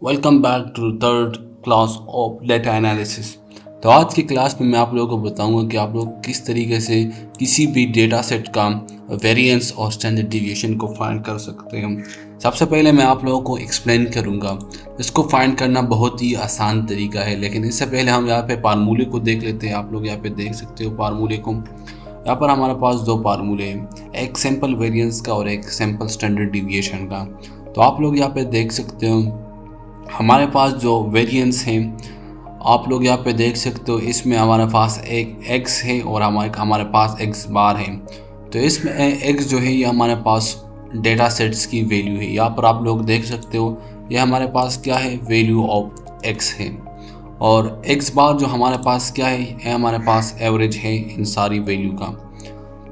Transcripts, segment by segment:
Welcome back to third class of data analysis. तो आज की क्लास में मैं आप लोगों को बताऊंगा कि आप लोग किस तरीके से किसी भी डेटा सेट का वेरिएंस और स्टैंडर्ड डिविएशन को फाइंड कर सकते हैं। सबसे पहले मैं आप लोगों को एक्सप्लेन करूंगा। इसको फाइंड करना बहुत ही आसान तरीका है, लेकिन इससे पहले हम यहाँ पे फार्मूले को देख लेते हैं। आप लोग यहाँ पे देख सकते हो फार्मूले को। यहाँ पर हमारे पास दो फार्मूले हैं, एक सैम्पल वेरिएंस का और एक सैम्पल स्टैंडर्ड डिविएशन का। तो आप लोग यहाँ पे देख सकते हो हमारे पास जो वेरिएंस हैं, आप लोग यहाँ पे देख सकते हो इसमें हमारे पास एक x है और हमारे पास x बार है। तो इसमें x जो है ये हमारे पास डेटा सेट्स की वैल्यू है। यहाँ पर आप लोग देख सकते हो ये हमारे पास क्या है, वैल्यू ऑफ x है। और x बार जो हमारे पास क्या है, ये हमारे पास एवरेज है इन सारी वैल्यू का।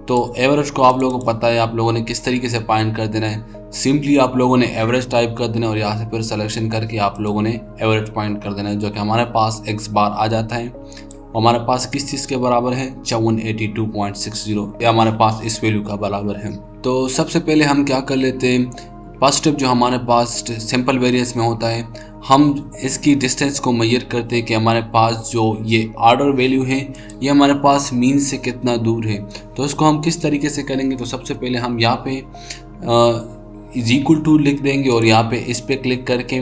तो एवरेज को आप लोगों को पता है, आप लोगों ने किस तरीके से फाइंड कर देना है। सिंपली आप लोगों ने एवरेज टाइप कर देना है और यहाँ से फिर सिलेक्शन करके आप लोगों ने एवरेज फाइंड कर देना है, जो कि हमारे पास x बार आ जाता है। हमारे पास किस चीज़ के बराबर है, 5482.60। ये हमारे पास इस वैल्यू का बराबर है। तो सबसे पहले हम क्या कर लेते हैं, फर्स्ट स्टेप जो हमारे पास सिंपल वेरिएंस में होता है, हम इसकी डिस्टेंस को मेजर करते हैं कि हमारे पास जो ये ऑर्डर वैल्यू है ये हमारे पास मीन से कितना दूर है। तो इसको हम किस तरीके से करेंगे, तो सबसे पहले हम यहाँ पे इज इक्वल टू लिख देंगे और यहाँ पे इस पे क्लिक करके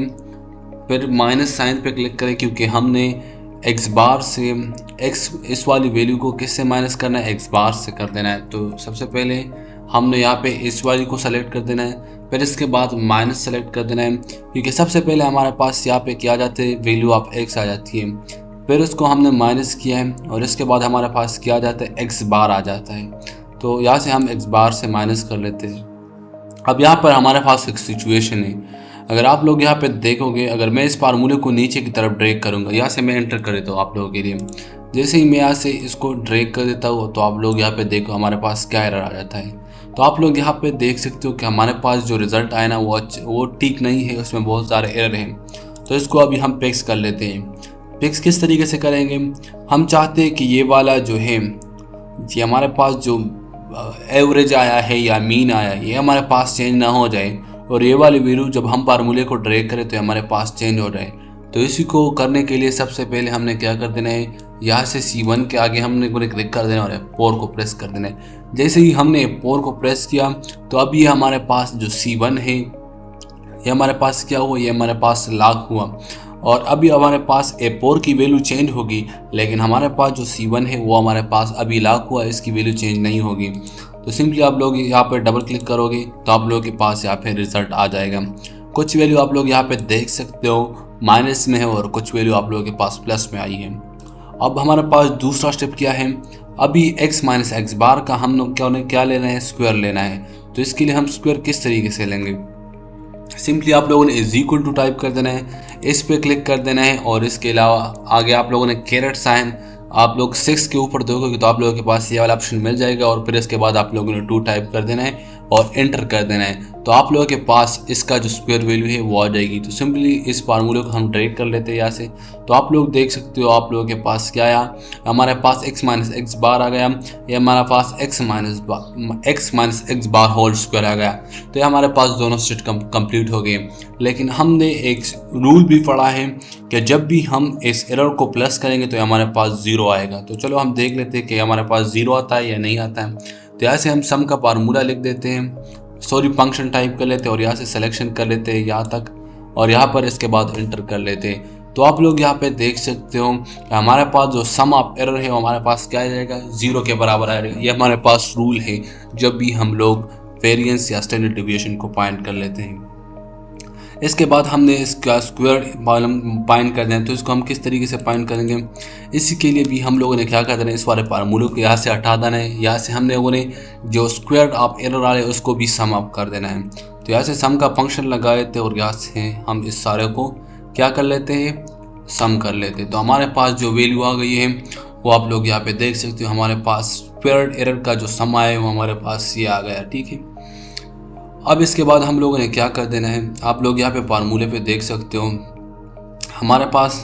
फिर माइनस साइन पे क्लिक करें, क्योंकि हमने x बार से x इस वाली वैल्यू को किससे माइनस करना है, x बार से कर देना है। तो सबसे पहले हमने यहाँ पे इस वाली को सेलेक्ट कर देना है, फिर इसके बाद माइनस सेलेक्ट कर देना है, क्योंकि सबसे पहले हमारे पास यहाँ पे क्या जाते हैं, वैल्यू ऑफ x आ जाती है। फिर इसको हमने माइनस किया है और इसके बाद हमारे पास क्या आ जाता है, x बार आ जाता है। तो यहाँ से हम x बार से माइनस कर लेते हैं। अब यहाँ पर हमारे पास एक सिचुएशन है, अगर आप लोग यहाँ पे देखोगे, अगर मैं इस फार्मूले को नीचे की तरफ ड्रैग करूँगा, यहाँ से मैं एंटर कर देता हूँ आप लोगों के लिए। जैसे ही मैं यहाँ से इसको ड्रैग कर देता हूँ तो आप लोग यहाँ पे देखो हमारे पास क्या एरर आ जाता है। तो आप लोग यहाँ पे देख सकते हो कि हमारे पास जो रिज़ल्ट आया ना वो ठीक नहीं है, उसमें बहुत सारे एरर हैं। तो इसको अभी हम फिक्स कर लेते हैं। फिक्स किस तरीके से करेंगे, हम चाहते हैं कि ये वाला जो है, ये हमारे पास जो एवरेज आया है या मीन आया है, ये हमारे पास चेंज ना हो जाए, और ये वाली वैल्यू जब हम फार्मूले को ड्रैग करें तो हमारे पास चेंज हो जाए। तो इसी को करने के लिए सबसे पहले हमने क्या कर देना है, यहाँ से C1 के आगे हमने क्लिक कर देना और F4 को प्रेस कर देना है। जैसे ही हमने F4 को प्रेस किया तो अब ये हमारे पास जो C1 है ये हमारे पास क्या हुआ, ये हमारे पास लॉक हुआ। और अभी हमारे पास F4 की वैल्यू चेंज होगी, लेकिन हमारे पास जो C1 है वो हमारे पास अभी लॉक हुआ, इसकी वैल्यू चेंज नहीं होगी। तो सिंपली आप लोग यहाँ पर डबल क्लिक करोगे तो आप लोगों के पास यहाँ पे रिजल्ट आ जाएगा। कुछ वैल्यू आप लोग यहाँ पे देख सकते हो माइनस में है और कुछ वैल्यू आप लोगों के पास प्लस में आई है। अब हमारे पास दूसरा स्टेप क्या है, अभी x माइनस एक्स बार का हम लोग क्या लेना है, स्क्वायर लेना है। तो इसके लिए हम स्क्वायर किस तरीके से लेंगे, सिंपली आप लोगों ने इज इक्वल टू टाइप कर देना है, इस पे क्लिक कर देना है और इसके अलावा आगे आप लोगों ने कैरेट साइन आप लोग 6 के ऊपर दोगे तो आप लोगों के पास ये वाला ऑप्शन मिल जाएगा, और फिर इसके बाद आप लोगों ने 2 टाइप कर देना है और एंटर कर देना है। तो आप लोगों के पास इसका जो स्क्वायर वैल्यू है वो आ जाएगी। तो सिंपली इस फार्मूले को हम ड्रैग कर लेते हैं यहाँ से। तो आप लोग देख सकते हो आप लोगों के पास क्या आया, हमारे पास x माइनस एक्स बार आ गया, ये हमारे पास x माइनस एक्स बार होल स्क्वायर आ गया। तो ये हमारे पास दोनों स्टेप कंप्लीट हो गए। लेकिन हमने एक रूल भी पढ़ा है कि जब भी हम इस एरर को प्लस करेंगे तो हमारे पास 0 आएगा। तो चलो हम देख लेते हैं कि हमारे पास 0 आता है या नहीं आता है। तो यहाँ से हम सम का फार्मूला लिख देते हैं, फंक्शन टाइप कर लेते हैं और यहाँ से सिलेक्शन कर लेते हैं यहाँ तक, और यहाँ पर इसके बाद एंटर कर लेते हैं। तो आप लोग यहाँ पे देख सकते हो हमारे पास जो सम ऑफ एरर है वो हमारे पास क्या आ जाएगा, 0 के बराबर आ जाएगा। ये हमारे पास रूल है जब भी हम लोग वेरिएंस या स्टैंडर्ड डिविएशन को फाइंड कर लेते हैं। इसके बाद हमने इसका स्क्वायर फाइंड करना है। तो इसको हम किस तरीके से फाइंड करेंगे, इसी के लिए भी हम लोगों ने क्या कर देना है, इस वाले फार्मूले को यहाँ से हटा देना है। यहाँ से हम लोगों ने जो स्क्वायर ऑफ एरर आ रहे हैं उसको भी सम अप कर देना है। तो यहाँ से सम का फंक्शन लगाए थे और यहाँ से हम इस सारे को क्या कर लेते हैं, सम कर लेते हैं। तो हमारे पास जो वैल्यू आ गई है वो आप लोग यहाँ पे देख सकते हो, हमारे पास स्क्वायर एरर का जो सम आया है वो हमारे पास ये आ गया, ठीक है। अब इसके बाद हम लोगों ने क्या कर देना है, आप लोग यहाँ पे फार्मूले पे देख सकते हो हमारे पास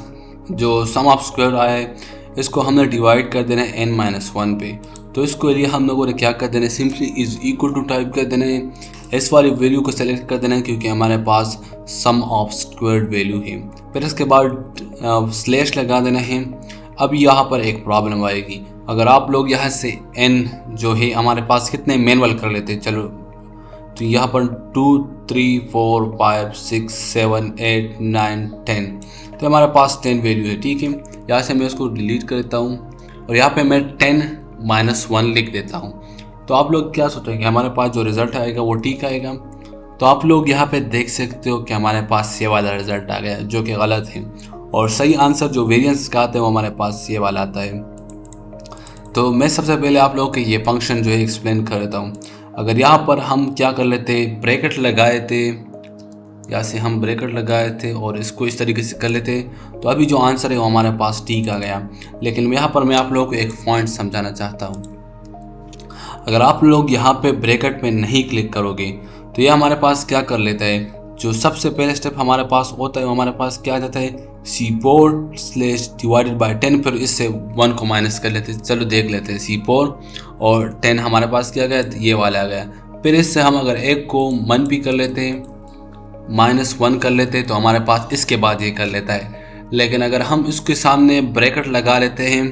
जो सम ऑफ स्क्वायर आया है इसको हमने डिवाइड कर देना है n-1 पे। तो इसके लिए हम लोगों ने क्या कर देना है, simply is equal to type कर देना है, इस वाली वैल्यू को सेलेक्ट कर देना है क्योंकि हमारे पास सम ऑफ स्क्वायर्ड वैल्यू है। फिर इसके बाद स्लैश लगा देना है। अब यहाँ पर एक प्रॉब्लम आएगी, अगर आप लोग यहाँ से n जो है हमारे पास कितने मैनुअल कर लेते हैं, चलो तो यहाँ पर 2 3 4 5 6 7 8 9 10, तो हमारे पास 10 वैल्यू है। ठीक है, यहाँ से मैं इसको डिलीट कर देता हूँ और यहाँ पे मैं 10-1 लिख देता हूँ। तो आप लोग क्या सोचेंगे, हमारे पास जो रिज़ल्ट आएगा वो ठीक आएगा। तो आप लोग यहाँ पे देख सकते हो कि हमारे पास ये वाला रिज़ल्ट आ गया जो कि गलत है, और सही आंसर जो वेरिएंस का आता है वो हमारे पास ये वाला आता है। तो मैं सबसे पहले आप लोगों के ये फंक्शन जो है एक्सप्लेन कर देता हूँ। अगर यहाँ पर हम क्या कर लेते, ब्रैकेट लगाए थे, यहाँ से हम ब्रैकेट लगाए थे और इसको इस तरीके से कर लेते, तो अभी जो आंसर है वो हमारे पास ठीक आ गया। लेकिन यहाँ पर मैं आप लोगों को एक पॉइंट समझाना चाहता हूँ। अगर आप लोग यहाँ पे ब्रैकेट में नहीं क्लिक करोगे तो ये हमारे पास क्या कर लेता है, जो सबसे पहले स्टेप हमारे पास होता है वो हमारे पास क्या आ जाता है, C4 डिवाइडेड बाई 10, फिर इससे 1 को माइनस कर लेते हैं। चलो देख लेते हैं, C4 और 10 हमारे पास क्या गया, ये वाला आ गया। फिर इससे हम अगर एक को 1 भी कर लेते हैं, -1 कर लेते हैं, तो हमारे पास इसके बाद ये कर लेता है। लेकिन अगर हम इसके सामने ब्रैकेट लगा लेते हैं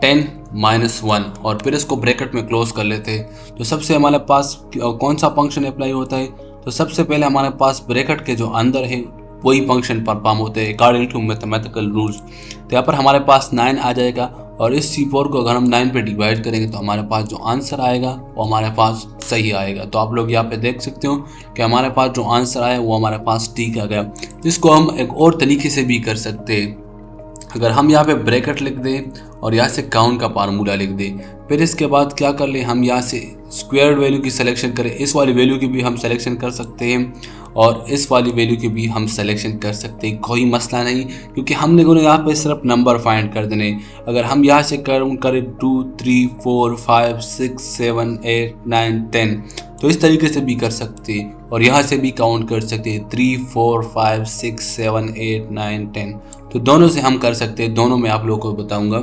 10-1 और फिर इसको ब्रैकेट में क्लोज कर लेते हैं, तो सबसे हमारे पास कौन सा फंक्शन अप्लाई होता है, तो सबसे पहले हमारे पास ब्रैकेट के जो अंदर है वही फंक्शन परफॉर्म होते हैं अकॉर्डिंग टू मैथमेटिकल रूल्स। तो यहाँ पर हमारे पास 9 आ जाएगा और इस C4 को अगर हम 9 पे डिवाइड करेंगे तो हमारे पास जो आंसर आएगा वो हमारे पास सही आएगा। तो आप लोग यहाँ पे देख सकते हो कि हमारे पास जो आंसर आया वो हमारे पास ठीक आ गया। इसको हम एक और तरीके से भी कर सकते हैं। अगर हम यहाँ पे ब्रैकेट लिख दें और यहाँ से काउंट का फार्मूला लिख दें, फिर इसके बाद क्या कर ले, हम यहाँ से स्क्वायर्ड वैल्यू की सिलेक्शन करें, इस वाली वैल्यू की भी हम सिलेक्शन कर सकते हैं और इस वाली वैल्यू की भी हम सिलेक्शन कर सकते हैं, कोई मसला नहीं, क्योंकि हमने यहाँ पे सिर्फ नंबर फाइंड कर देने। अगर हम यहाँ से काउंट करें 2 3 4 5 6 7 8 9 10, तो इस तरीके से भी कर सकते हैं और यहाँ से भी काउंट कर सकते हैं 3 4 5 6 7 8 9 10, तो दोनों से हम कर सकते हैं, दोनों में आप लोगों को बताऊंगा।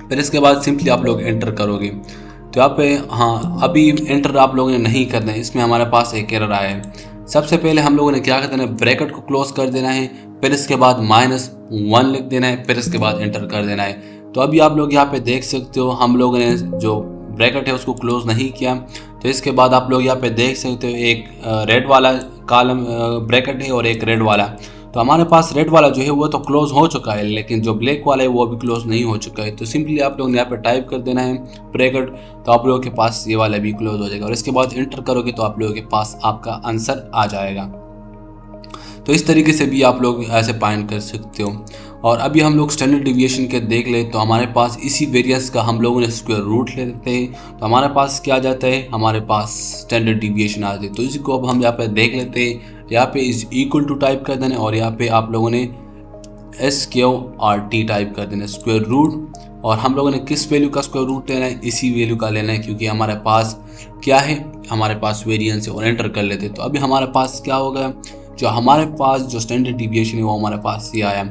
फिर इसके बाद सिंपली आप लोग एंटर करोगे तो यहाँ पे हाँ अभी एंटर आप लोगों ने नहीं करना है, इसमें हमारे पास एक एरर आया है। सबसे पहले हम लोगों ने क्या करना है, ब्रैकेट को क्लोज कर देना है, फिर इसके बाद -1 लिख देना है, फिर इसके बाद एंटर कर देना है। तो अभी आप लोग यहाँ पे देख सकते हो हम लोगों ने जो ब्रैकेट है उसको क्लोज नहीं किया, तो इसके बाद आप लोग यहाँ पे देख सकते हो एक रेड वाला कॉलम ब्रैकेट है और एक रेड वाला। तो हमारे पास रेड वाला जो है वो तो क्लोज हो चुका है, लेकिन जो ब्लैक वाला है वो अभी क्लोज नहीं हो चुका है। तो सिंपली आप लोग यहाँ पे टाइप कर देना है ब्रैकेट, तो आप लोगों के पास ये वाला भी क्लोज हो जाएगा और इसके बाद एंटर करोगे तो आप लोगों के पास आपका आंसर आ जाएगा। तो इस तरीके से भी आप लोग ऐसे फाइंड कर सकते हो। और अभी हम लोग स्टैंडर्ड डिविएशन के देख ले, तो हमारे पास इसी वेरिएंस का हम लोगों ने स्क्वायर रूट ले लेते हैं, तो हमारे पास क्या आ जाता है, हमारे पास स्टैंडर्ड डिविएशन आ जाती है। तो इसी को अब हम यहाँ पे देख लेते हैं, यहाँ पे इज इक्वल टू टाइप कर देना और यहाँ पे आप लोगों ने SQRT टाइप कर देना स्क्वायर रूट, और हम लोगों ने किस वैल्यू का स्क्वायर रूट लेना है, इसी वैल्यू का लेना है, क्योंकि हमारे पास क्या है, हमारे पास वेरिएंस है, और एंटर कर लेते हैं। तो अभी हमारे पास क्या होगा, जो हमारे पास जो स्टैंडर्ड डिविएशन है वो हमारे पास ये आया।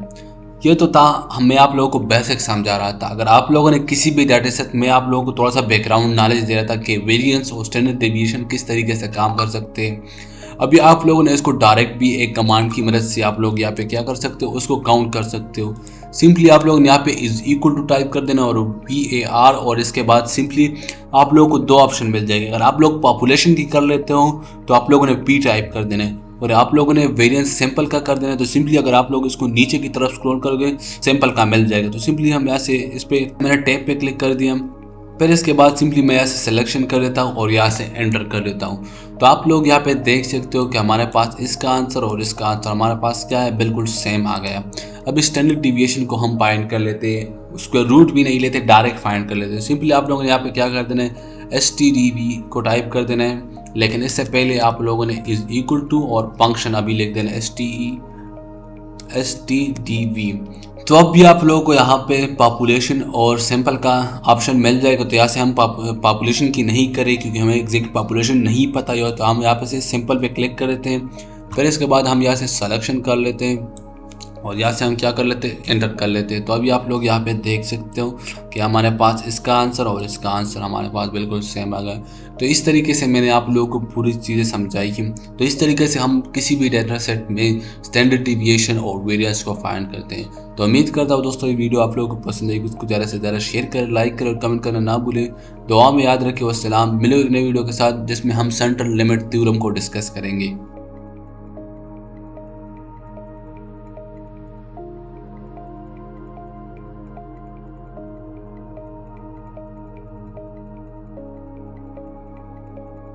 ये तो था, मैं आप लोगों को बेसिक समझा रहा था। अगर आप लोगों ने किसी भी डाटा सेट में आप लोगों को थोड़ा सा बैकग्राउंड नॉलेज दे रहा था कि वेरिएंस और स्टैंडर्ड डिविएशन किस तरीके से काम कर सकते हैं। अभी आप लोगों ने इसको डायरेक्ट भी एक कमांड की मदद से आप लोग यहाँ पे क्या कर सकते हो, उसको काउंट कर सकते हो। सिंपली आप लोग यहाँ पे इज इक्वल टू टाइप कर देना और VAR, और इसके बाद सिंपली आप लोगों को 2 ऑप्शन मिल जाएंगे। अगर आप लोग पॉपुलेशन की कर लेते हो तो आप लोगों ने P टाइप कर देना है, और आप लोगों ने वेरिएंस सैंपल का कर देना है, तो सिंपली अगर आप लोग इसको नीचे की तरफ स्क्रॉल करोगे सैंपल का मिल जाएगा। तो सिंपली हम यहाँ से इस पे मैंने टैब पे क्लिक कर दिया, फिर इसके बाद सिंपली मैं यहाँ से सिलेक्शन कर देता हूँ और यहाँ से एंटर कर देता हूँ। तो आप लोग यहाँ पे देख सकते हो कि हमारे पास इसका आंसर और इसका आंसर हमारे पास क्या है, बिल्कुल सेम आ गया। अब इस स्टैंडर्ड डिविएशन को हम फाइंड कर लेते हैं, उसको रूट भी नहीं लेते, डायरेक्ट फाइंड कर लेते हैं। सिंपली आप लोगों ने यहाँ पे क्या कर देना है, STDV को टाइप कर देना है, लेकिन इससे पहले आप लोगों ने इज इक्वल टू और फंक्शन अभी लिख देना STDV। तो अब भी आप लोगों को यहाँ पे पॉपुलेशन और सैंपल का ऑप्शन मिल जाएगा। तो यहाँ से हम पॉपुलेशन की नहीं करें क्योंकि हमें एग्जैक्ट पॉपुलेशन नहीं पता है, तो हम यहाँ पे से सिंपल पे क्लिक कर देते हैं। फिर इसके बाद हम यहाँ से सिलेक्शन कर लेते हैं, और यहाँ से हम क्या कर लेते हैं, एंटर कर लेते हैं। तो अभी आप लोग यहाँ पे देख सकते हो कि हमारे पास इसका आंसर और इसका आंसर हमारे पास बिल्कुल सेम आ गया। तो इस तरीके से मैंने आप लोगों को पूरी चीज़ें समझाई कि तो इस तरीके से हम किसी भी डेटा सेट में स्टैंडर्ड डिविएशन और वेरिएंस को फाइंड करते हैं। तो उम्मीद करता हूँ दोस्तों ये वीडियो आप लोगों को पसंद आई, उसको ज़्यादा से ज़्यादा शेयर करें, लाइक करें और कमेंट करना ना भूलें। दुआ में याद रखें। वस्सलाम, मिलो एक नई वीडियो के साथ जिसमें हम सेंट्रल लिमिट थ्योरम को डिस्कस करेंगे।